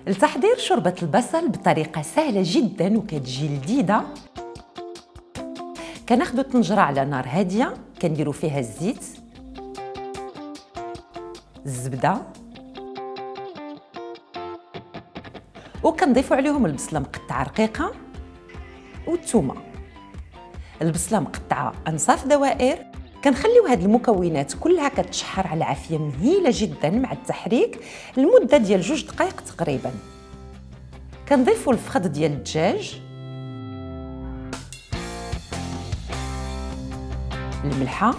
لتحضير شوربة البصل بطريقة سهلة جدا وكتجي لذيذة، كناخدو طنجرة على نار هادية، كنديرو فيها الزيت، الزبدة، وكنضيفو عليهم البصلة مقطعة رقيقة والثومة. البصلة مقطعة أنصاف دوائر. كنخليو هاد المكونات كلها كتشحر على عافية مهيلة جدا مع التحريك لمدة ديال 2 دقائق تقريبا. كنضيفو الفخذ ديال الدجاج، الملحة،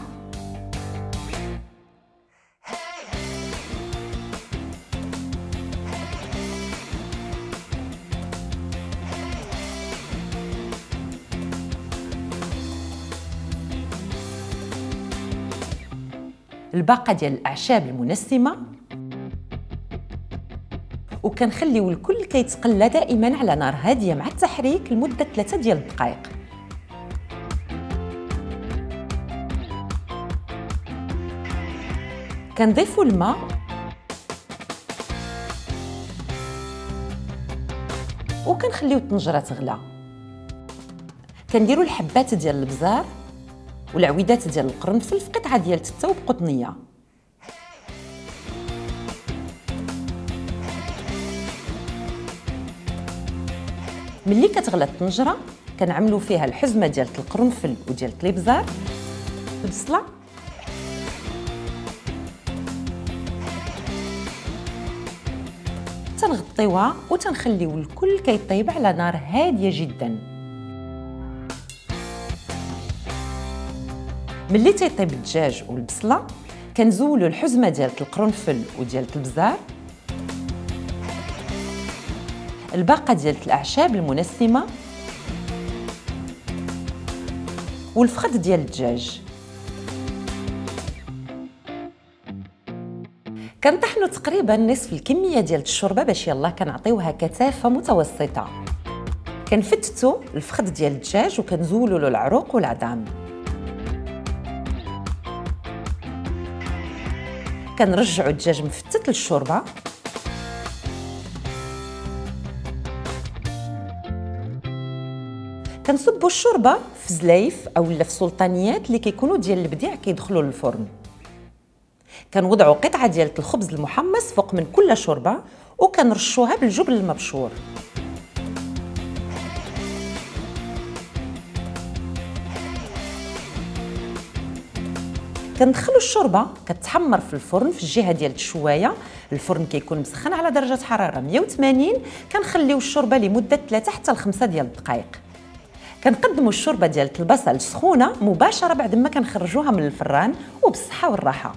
الباقة ديال الأعشاب المنسمة، وكنخليو الكل كيتقلى دائما على نار هادية مع التحريك لمدة 3 ديال الدقائق. كنضيفو الماء وكنخليو الطنجرة تغلى. كنديرو الحبات ديال البزار والعويدات ديال القرنفل في قطعه ديال الثوب قطنيه. ملي كتغلى الطنجره كنعملو فيها الحزمه ديال القرنفل وديال الابزار، البصله، تنغطيوها وتنخليو الكل كيطيب على نار هاديه جدا. ملي تيطيب الدجاج والبصله كنزولوا الحزمه ديال القرنفل وديال البزار، الباقه ديال الاعشاب المنسمه والفخذ ديال الدجاج. كنطحنوا تقريبا نصف الكميه ديال الشوربه باش يلاه كنعطيوها كثافه متوسطه. كنفتتوا الفخذ ديال الدجاج وكنزولوا له العروق والعظام. كنرجعوا الدجاج مفتت للشوربه، كنصبوا الشوربه في زلايف اولا في سلطانيات اللي كيكونوا ديال البديع كيدخلوا للفرن. كنوضعوا قطعه ديال الخبز المحمص فوق من كل شوربه وكنرشوها بالجبن المبشور. كندخلوا الشوربه كتحمر في الفرن في الجهه ديال الشوايه. الفرن كيكون مسخن على درجه حراره 180. كنخليو الشوربه لمده 3 حتى ل 5 ديال الدقائق. كنقدموا الشوربه ديال البصل سخونه مباشره بعد ما كنخرجوها من الفران، وبالصحه والراحه.